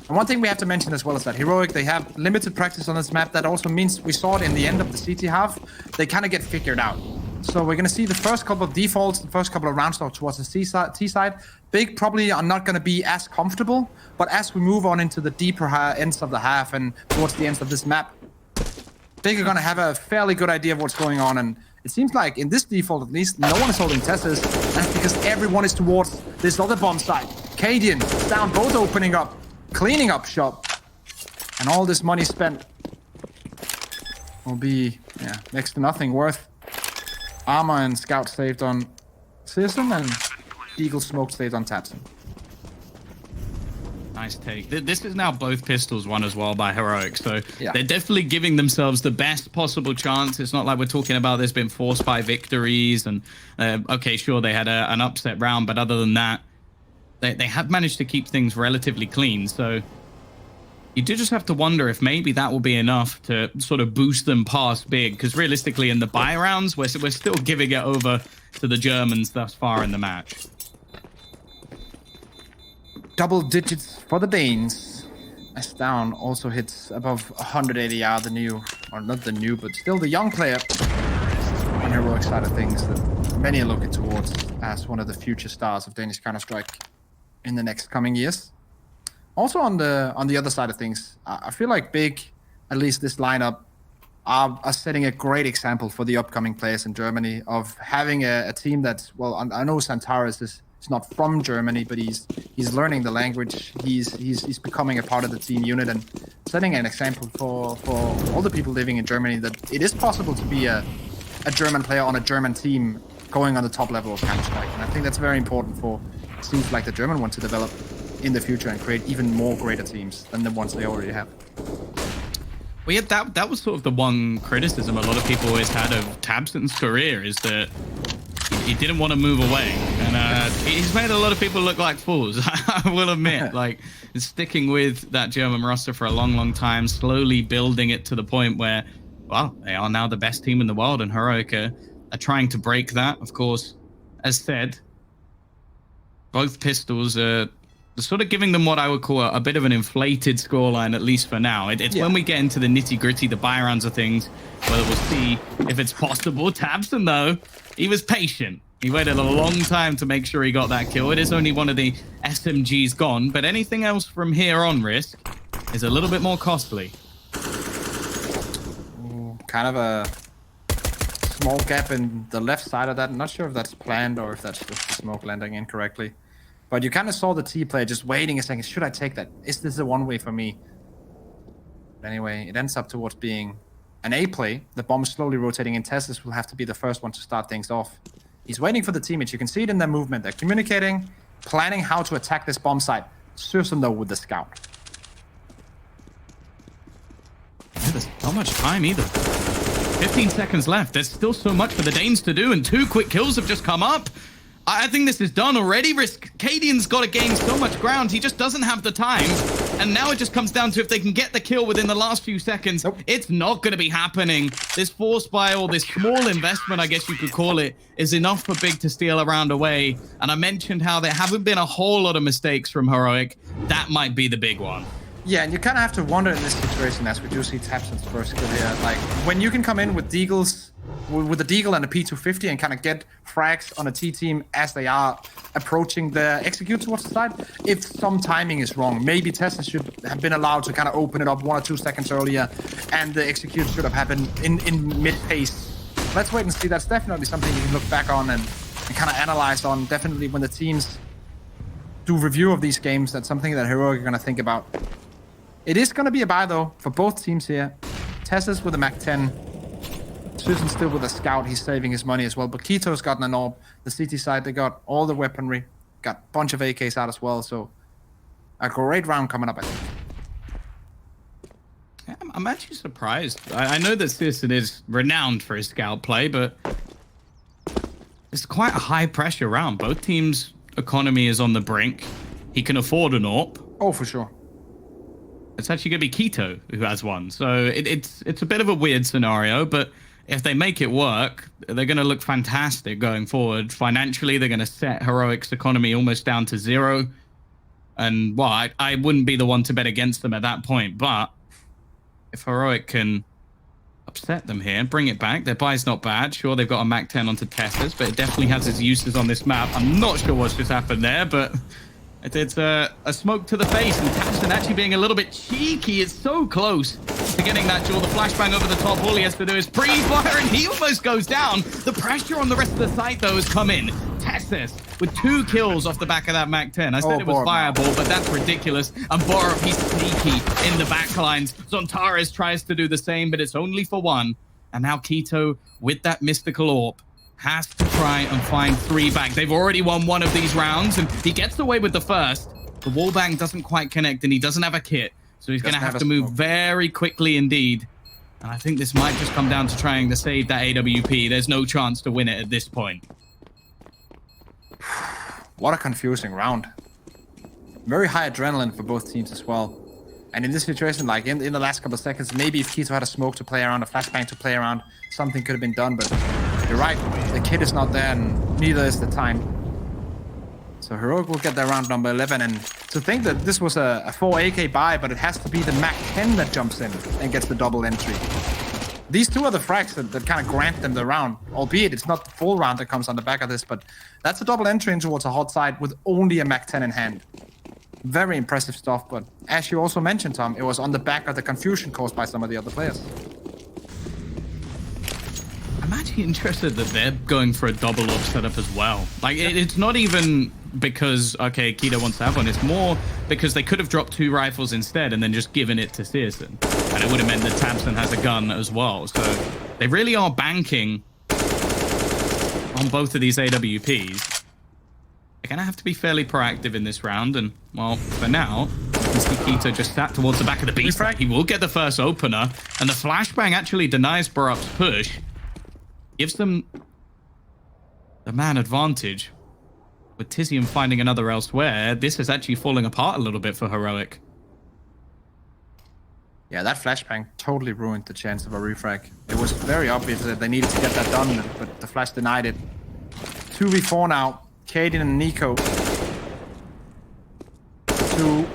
And one thing we have to mention as well is that Heroic, they have limited practice on this map. That also means we saw it in the end of the CT half. They kind of get figured out. So we're going to see the first couple of defaults, the first couple of rounds towards the T side. Big probably are not going to be as comfortable, but as we move on into the deeper ends of the half and towards the ends of this map, Big are going to have a fairly good idea of what's going on. And it seems like in this default, at least, no one is holding Teslas. That's because everyone is towards this other bomb site. Cadian, Down, both opening up, cleaning up shop. And all this money spent will be, next to nothing worth. Armor and Scout saved on Citizen, and Eagle Smoke saved on Tabson. Nice take. This is now both pistols won as well by Heroic, so yeah. They're definitely giving themselves the best possible chance. It's not like we're talking about this being forced by victories, and okay, sure, they had an upset round, but other than that, they have managed to keep things relatively clean, so you do just have to wonder if maybe that will be enough to sort of boost them past Big, because realistically in the buy rounds, we're still giving it over to the Germans thus far in the match. Double digits for the Danes. As Down also hits above 100 ADR, the new, or not the new, but still the young player on Heroic side of things that many are looking towards as one of the future stars of Danish Counter-Strike in the next coming years. Also on the other side of things, I feel like Big, at least this lineup, are setting a great example for the upcoming players in Germany of having a team that's, well, I know Santaris is not from Germany, but he's learning the language. He's becoming a part of the team unit and setting an example for all the people living in Germany that it is possible to be a German player on a German team going on the top level of Counter-Strike. And I think that's very important for teams like the German one to develop in the future and create even more greater teams than the ones they already have. Well, yeah, that was sort of the one criticism a lot of people always had of Tabson's career, is that he didn't want to move away, and he's made a lot of people look like fools. I will admit, like sticking with that German roster for a long time, slowly building it to the point where, well, they are now the best team in the world, and Heroic are trying to break that. Of course, as said, both pistols are sort of giving them what I would call a bit of an inflated scoreline, at least for now. It's when we get into the nitty-gritty, the buy rounds of things, whether we'll see if it's possible. Tabson, though, he was patient. He waited a long time to make sure he got that kill. It is only one of the SMGs gone, but anything else from here on, Risk, is a little bit more costly. Kind of a small gap in the left side of that. I'm not sure if that's planned or if that's just the smoke landing incorrectly. But you kind of saw the T player just waiting a second. Should I take that? Is this a one-way for me? But anyway, it ends up towards being an A play. The bomb is slowly rotating in. Teslas will have to be the first one to start things off. He's waiting for the teammates. You can see it in their movement. They're communicating, planning how to attack this bomb site. Serves them though with the scout. Yeah, there's not much time either. 15 seconds left. There's still so much for the Danes to do, and 2 quick kills have just come up. I think this is done already. Risk. Cadian's got to gain so much ground. He just doesn't have the time. And now it just comes down to if they can get the kill within the last few seconds. Nope. It's not going to be happening. This force buy, or this small investment, I guess you could call it, is enough for Big to steal a round away. And I mentioned how there haven't been a whole lot of mistakes from Heroic. That might be the big one. Yeah, and you kind of have to wonder in this situation, as we do see Tabson's first kill here, like when you can come in with Deagles, with the Deagle and the P250 and kind of get frags on a T team as they are approaching the execute towards the side, if some timing is wrong, maybe Tesla should have been allowed to kind of open it up 1 or 2 seconds earlier, and the execute should have happened in mid-pace. Let's wait and see. That's definitely something you can look back on and kind of analyze on. Definitely when the teams do review of these games, that's something that Heroic are going to think about. It is going to be a buy, though, for both teams here. Tessa's with a Mac 10. Susan still with a scout. He's saving his money as well. But Kito's gotten an orb. The CT side, they got all the weaponry. Got a bunch of AKs out as well. So a great round coming up, I think. I'm actually surprised. I know that Citizen is renowned for his scout play, but it's quite a high-pressure round. Both teams economy is on the brink. He can afford an AWP. Oh, for sure. It's actually going to be Keto who has one. So it's a bit of a weird scenario, but if they make it work, they're going to look fantastic going forward. Financially, they're going to set Heroic's economy almost down to 0. And, well, I wouldn't be the one to bet against them at that point. But if Heroic can upset them here, bring it back, their buy's not bad. Sure, they've got a Mac 10 onto Tessers, but it definitely has its uses on this map. I'm not sure what's just happened there, but it's a smoke to the face. And Tapson actually being a little bit cheeky. It's so close to getting that duel. The flashbang over the top. All he has to do is pre-fire, and he almost goes down. The pressure on the rest of the site, though, has come in. Tessus with 2 kills off the back of that Mac 10. I said it was Fireball, but that's ridiculous. And Borup, he's sneaky in the backlines. Zontares tries to do the same, but it's only for 1. And now Keto, with that mystical AWP, has to try and find 3 back. They've already won 1 of these rounds, and he gets away with the first. The wallbang doesn't quite connect, and he doesn't have a kit. So he's going to have to move very quickly indeed. And I think this might just come down to trying to save that AWP. There's no chance to win it at this point. What a confusing round. Very high adrenaline for both teams as well. And in this situation, like in the last couple of seconds, maybe if Keto had a smoke to play around, a flashbang to play around, something could have been done. But you're right, the kit is not there, and neither is the time. So Heroic will get their round number 11. And to think that this was a 4 AK buy, but it has to be the Mac 10 that jumps in and gets the double entry. These 2 are the frags that kind of grant them the round, albeit it's not the full round that comes on the back of this, but that's a double entry in towards a hot side with only a Mac 10 in hand. Very impressive stuff, but as you also mentioned, Tom, it was on the back of the confusion caused by some of the other players. I'm actually interested that they're going for a double up setup as well. Like, it's not even because, okay, Keto wants to have one. It's more because they could have dropped 2 rifles instead and then just given it to Searson. And it would have meant that Tabson has a gun as well. So they really are banking on both of these AWPs. They're going to have to be fairly proactive in this round. And, well, for now, you can see Keto just sat towards the back of the beast. He will get the first opener. And the flashbang actually denies Borup's push. Gives them the man advantage. With Tizian finding another elsewhere, this is actually falling apart a little bit for Heroic. Yeah, that flashbang totally ruined the chance of a refrag. It was very obvious that they needed to get that done, but the flash denied it. 2v4 now. Kaden and Nico. 2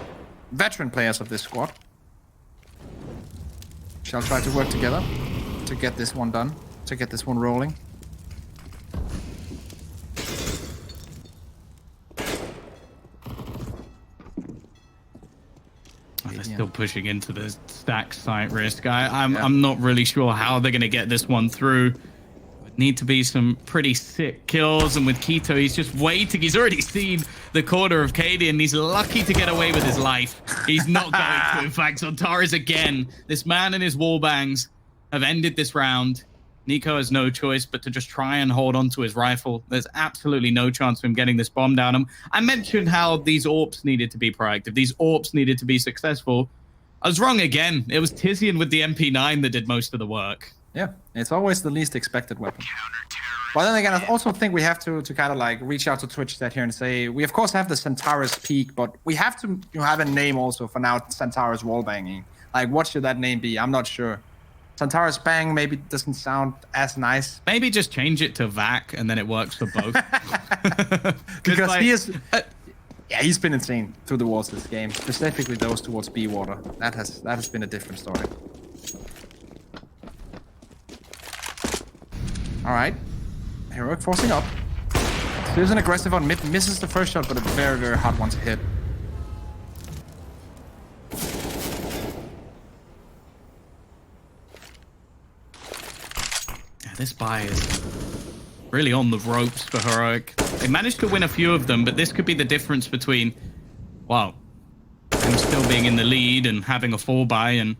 veteran players of this squad. Shall try to work together to get this one done, to get this one rolling. They're still pushing into the stack site risk. I'm not really sure how they're going to get this one through. Would need to be some pretty sick kills. And with Keto, he's just waiting. He's already seen the corner of Katie, and he's lucky to get away with his life. He's not going to. In fact, Zontares again. This man and his wallbangs have ended this round. Nico has no choice but to just try and hold on to his rifle. There's absolutely no chance of him getting this bomb down him. I mentioned how these AWPs needed to be proactive. These AWPs needed to be successful. I was wrong again. It was Tizian with the MP9 that did most of the work. Yeah, it's always the least expected weapon. But then again, I also think we have to kind of like reach out to Twitch chat here and say, we of course have the Centaurus peak, but we have to have a name also for now Centaurus wallbanging. Like, what should that name be? I'm not sure. Centaurus Bang maybe doesn't sound as nice. Maybe just change it to Vac and then it works for both. Because like, he is... yeah, he's been insane through the walls this game. Specifically those towards B water. That has been a different story. Alright. Heroic forcing up. There's an aggressive on mid. Misses the first shot, but a very, very hard one to hit. This buy is really on the ropes for Heroic. They managed to win a few of them, but this could be the difference between, well, them still being in the lead and having a 4-buy and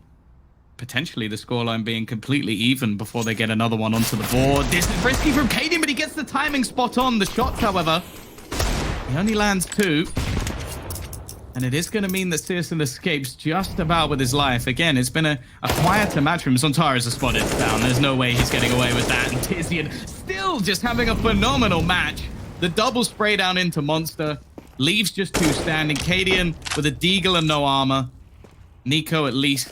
potentially the scoreline being completely even before they get another one onto the board. This is risky from Kaden, but he gets the timing spot on. The shots, however, he only lands 2. And it is going to mean that Searson escapes just about with his life. Again, it's been a quieter match from Zontares has spotted down. There's no way he's getting away with that. And Tizian still just having a phenomenal match. The double spray down into Monster. Leaves just 2 standing. Cadian with a deagle and no armor. Nico at least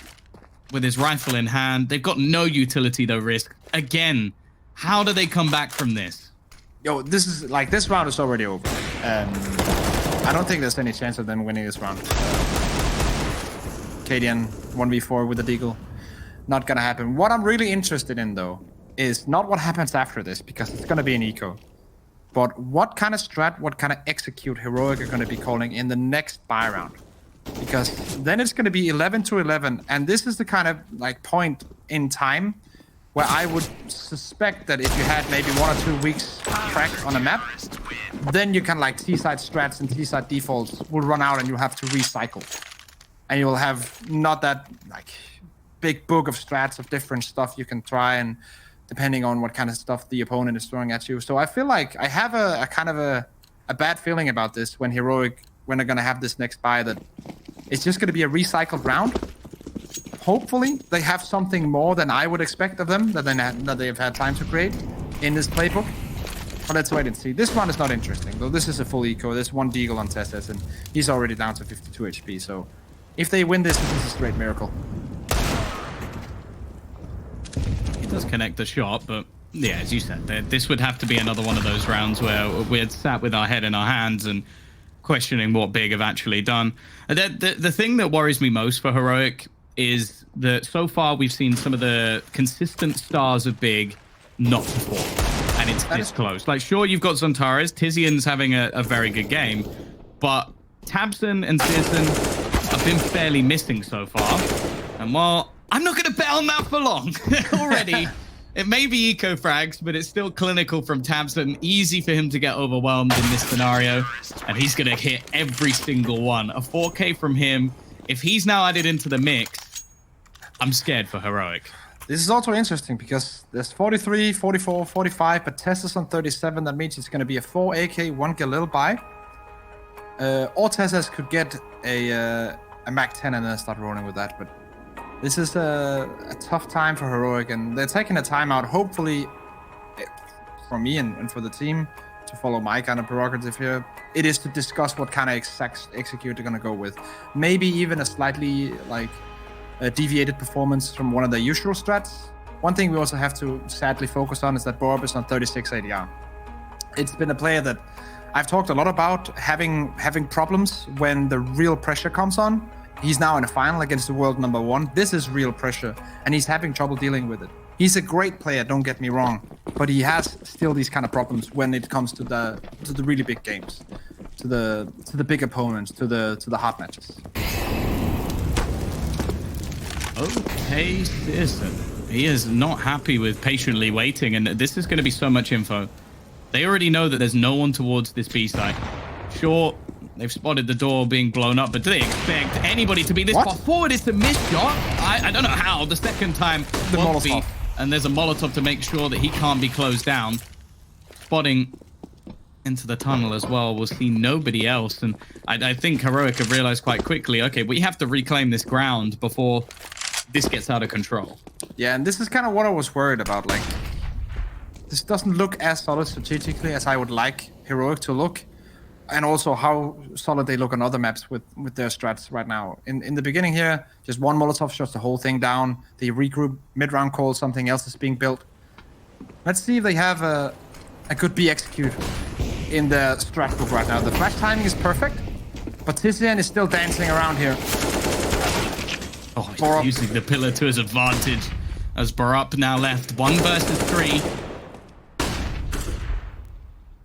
with his rifle in hand. They've got no utility though, Risk. Again, how do they come back from this? Yo, this round is already over. I don't think there's any chance of them winning this round. Cadian 1v4 with the deagle. Not gonna happen. What I'm really interested in though is not what happens after this, because it's gonna be an eco. But what kind of strat, what kind of execute Heroic are gonna be calling in the next buy round. Because then it's gonna be 11 to 11, and this is the kind of like point in time where I would suspect that if you had maybe 1 or 2 weeks track on a map, then you can like T-side strats and T-side defaults will run out and you have to recycle. And you'll have not that like big book of strats of different stuff you can try, and depending on what kind of stuff the opponent is throwing at you. So I feel like I have a kind of a bad feeling about this when they're gonna have this next buy, that it's just gonna be a recycled round. Hopefully they have something more than I would expect of them, that they've had time to create in this playbook. But let's wait and see. This one is not interesting, though. This is a full eco. There's 1 deagle on Tesses, and he's already down to 52 HP. So if they win this, this is a straight miracle. He does connect the shot, but yeah, as you said, this would have to be another one of those rounds where we're sat with our head in our hands and questioning what Big have actually done. The thing that worries me most for Heroic is that so far we've seen some of the consistent stars of Big not perform, and it's this close. Like, sure, you've got Zontares, Tizian's having a very good game, but tabseN and Searson have been fairly missing so far. And while I'm not going to bet on that for long already, it may be eco frags, but it's still clinical from tabseN. Easy for him to get overwhelmed in this scenario, and he's going to hit every single one. A 4K from him. If he's now added into the mix, I'm scared for Heroic. This is also interesting because there's 43, 44, 45, but Tessa's on 37. That means it's going to be a 4 AK, 1 Galil buy. Or Tessa's could get a Mac 10 and then start rolling with that. But this is a tough time for Heroic, and they're taking a timeout, hopefully, for me and for the team, to follow my kind of prerogative here. It is to discuss what kind of execute they're going to go with. Maybe even a slightly like deviated performance from one of their usual strats. One thing we also have to sadly focus on is that Borup is on 36 ADR. It's been a player that I've talked a lot about having problems when the real pressure comes on. He's now in a final against the world #1. This is real pressure, and he's having trouble dealing with it. He's a great player, don't get me wrong, but he has still these kind of problems when it comes to the really big games, to the big opponents, to the hard matches. Okay, Searson. He is not happy with patiently waiting, and this is going to be so much info. They already know that there's no one towards this B site. Sure, they've spotted the door being blown up, but do they expect anybody to be this far forward? It's a missed shot. I don't know how. The second time won't be, and there's a Molotov to make sure that he can't be closed down. Spotting into the tunnel as well. We'll see nobody else, and I think Heroic have realized quite quickly, okay, we have to reclaim this ground before this gets out of control. Yeah, and this is kind of what I was worried about. Like, this doesn't look as solid strategically as I would like Heroic to look, and also how solid they look on other maps with their strats right now. In the beginning here, just 1 Molotov shuts the whole thing down. They regroup mid-round call, something else is being built. Let's see if they have a good B execute in the strat book right now. The flash timing is perfect, but Tizian is still dancing around here. Oh, he's using the pillar to his advantage as Borup now left 1 versus 3.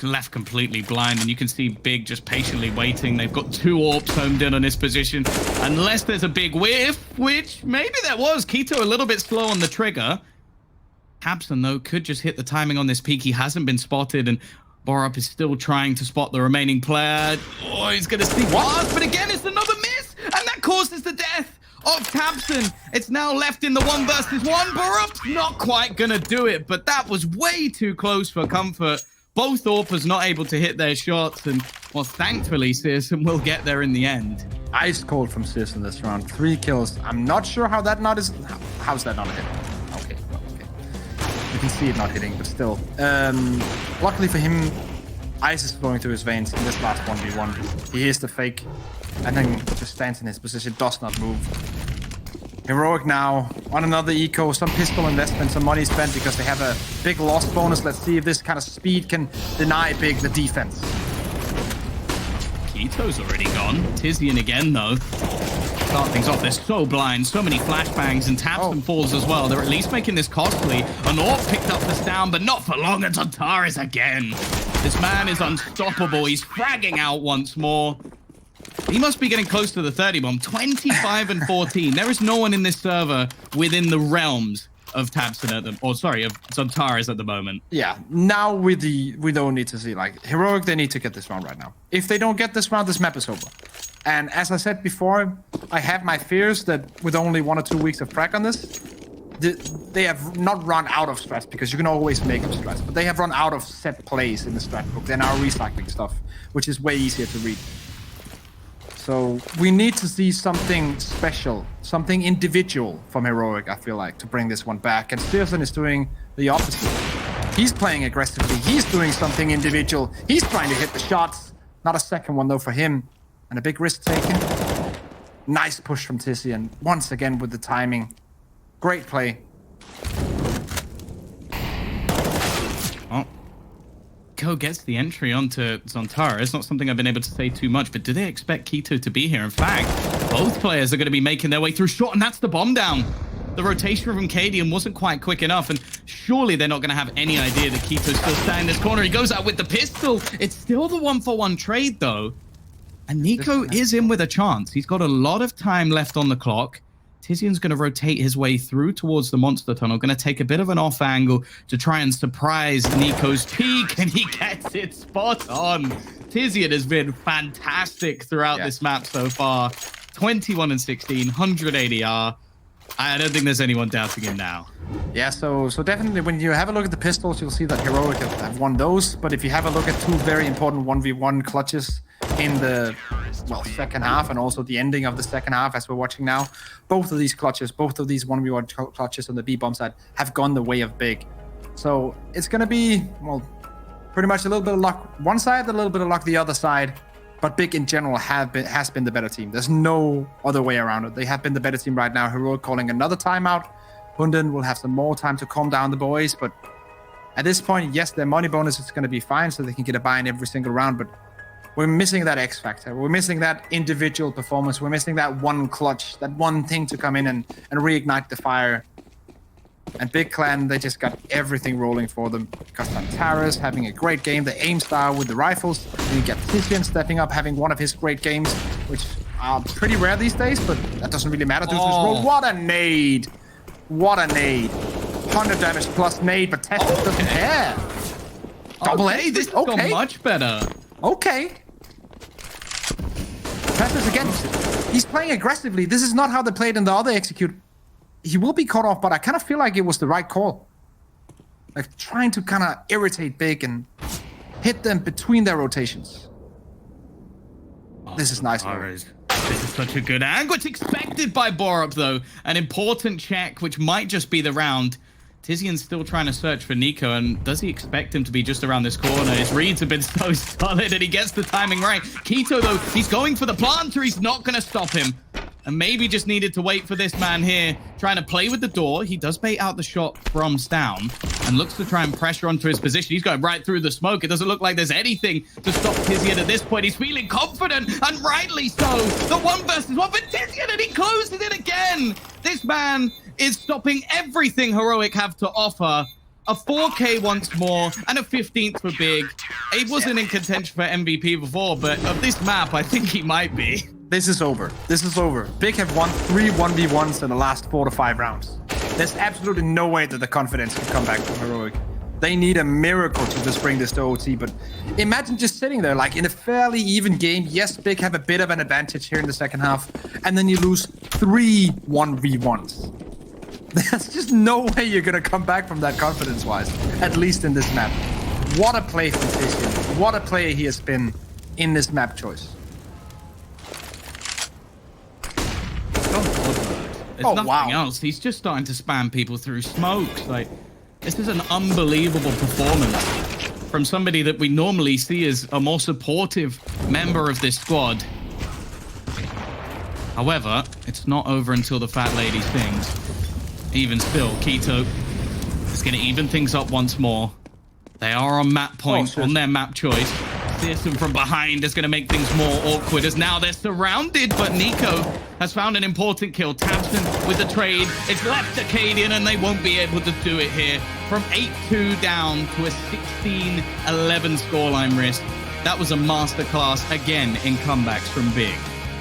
Left completely blind, and you can see Big just patiently waiting. They've got 2 AWPs homed in on this position. Unless there's a big whiff, which maybe there was. Keto a little bit slow on the trigger. tabseN, though, could just hit the timing on this peak. He hasn't been spotted, and Borup is still trying to spot the remaining player. Oh, he's going to see what? But again, it's another miss, and that causes the death of tabseN. It's now left in the 1 versus 1. Borup's not quite going to do it, but that was way too close for comfort. Both AWPers not able to hit their shots, and, well, thankfully, Searson will get there in the end. Ice cold from Searson this round. 3 kills. I'm not sure how that not is... How's that not a hit? Okay, well, okay. You can see it not hitting, but still. Luckily for him, Ice is flowing through his veins in this last 1v1. He hears the fake, and then just stands in his position, does not move. Heroic now on another eco, some pistol investment, some money spent because they have a big loss bonus. Let's see if this kind of speed can deny Big the defense. Keto's already gone. Tizian again, though. Start things off. They're so blind. So many flashbangs and taps and falls as well. They're at least making this costly. An AWP picked up this down, but not for long. And Antares again. This man is unstoppable. He's fragging out once more. He must be getting close to the 30 bomb. 25 and 14. There is no one in this server within the realms of Tabson at the, or sorry, of Antares at the moment. Yeah, now we don't need to see, like, Heroic, they need to get this round right now. If they don't get this round, this map is over. And as I said before, I have my fears that with only 1 or 2 weeks of prac on this, they have not run out of strats, because you can always make up strats, but they have run out of set plays in the strat book. They're now recycling stuff, which is way easier to read. So we need to see something special, something individual from Heroic, I feel like, to bring this one back. And Steelson is doing the opposite. He's playing aggressively. He's doing something individual. He's trying to hit the shots. Not a second one, though, for him. And a big risk taken. Nice push from Tizian. Once again with the timing. Great play. Oh. Ko gets the entry onto Zontara. It's not something I've been able to say too much, but do they expect Keto to be here? In fact, both players are going to be making their way through short, and that's the bomb down. The rotation from Cadian wasn't quite quick enough, and surely they're not going to have any idea that Keto's still standing in this corner. He goes out with the pistol. It's still the 1-for-1 trade, though. And Nico is in with a chance. He's got a lot of time left on the clock. Tizian's going to rotate his way through towards the monster tunnel, going to take a bit of an off angle to try and surprise Nico's peak, and he gets it spot on. Tizian has been fantastic throughout this map so far. 21 and 16, 100 ADR. I don't think there's anyone doubting him now. Yeah, so definitely when you have a look at the pistols, you'll see that Heroic have won those. But if you have a look at two very important 1v1 clutches in the, well, second half and also the ending of the second half as we're watching now, both of these clutches, both of these 1v1 clutches on the B-bomb side have gone the way of Big. So it's going to be, well, pretty much a little bit of luck one side, a little bit of luck the other side. But Big in general has been the better team. There's no other way around it. They have been the better team right now. Heroic calling another timeout. Hunden will have some more time to calm down the boys. But at this point, yes, their money bonus is going to be fine, so they can get a buy in every single round. But we're missing that X factor. We're missing that individual performance. We're missing that one clutch, that one thing to come in and reignite the fire. And Big Clan, they just got everything rolling for them. Antares having a great game. The aim style with the rifles. And you get Tizian stepping up, having one of his great games, which are pretty rare these days, but that doesn't really matter due to his role. What a nade! What a nade. 100 damage plus nade, but Testis doesn't care. Double A? This has gone much better. Okay. Testis again. He's playing aggressively. This is not how they played in the other execute. He will be caught off, but I kind of feel like it was the right call. Like trying to kind of irritate Big and hit them between their rotations. This is nice. This is such a good angle. It's expected by Borup, though. An important check, which might just be the round. Tizian's still trying to search for Nico, and does he expect him to be just around this corner? His reads have been so solid, and he gets the timing right. Keto, though, he's going for the planter. He's not going to stop him. And maybe just needed to wait for this man here, trying to play with the door. He does bait out the shot from down and looks to try and pressure onto his position. He's going right through the smoke. It doesn't look like there's anything to stop Tizian at this point. He's feeling confident, and rightly so. The 1 versus 1 for Tizian, and he closes it again. This man is stopping everything Heroic have to offer. A 4K once more, and a 15th for Big. He wasn't in contention for MVP before, but of this map, I think he might be. This is over. This is over. Big have won 3 1v1s in the last 4 to 5 rounds. There's absolutely no way that the confidence can come back from Heroic. They need a miracle to just bring this to OT, but imagine just sitting there, like in a fairly even game. Yes, Big have a bit of an advantage here in the second half, and then you lose 3 1v1s. There's just no way you're going to come back from that confidence-wise, at least in this map. What a play from Tizian. What a player he has been in this map choice. It's nothing else. He's just starting to spam people through smokes. Like, this is an unbelievable performance from somebody that we normally see as a more supportive member of this squad. However, it's not over until the fat lady sings. Even still, Keto is going to even things up once more. They are on map point, on their map choice. Fearsome from behind is going to make things more awkward as now they're surrounded, but Nico has found an important kill. Tamsin with the trade. It's left Acadian and they won't be able to do it here. From 8-2 down to a 16-11 scoreline risk. That was a masterclass again in comebacks from Big.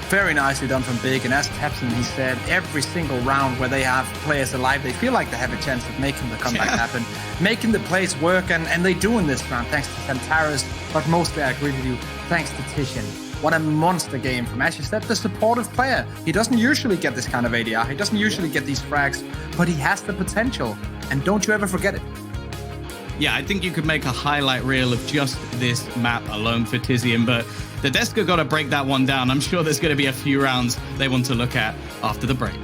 Very nicely done from Big, and as Tapson, he said, every single round where they have players alive, they feel like they have a chance of making the comeback happen, making the plays work, and they do in this round, thanks to Santaris, but mostly, I agree with you, thanks to Tishin. What a monster game from, as you said, the supportive player. He doesn't usually get this kind of ADR, he doesn't usually get these frags, but he has the potential, and don't you ever forget it. Yeah, I think you could make a highlight reel of just this map alone for Tizian, but the Deska got to break that one down. I'm sure there's going to be a few rounds they want to look at after the break.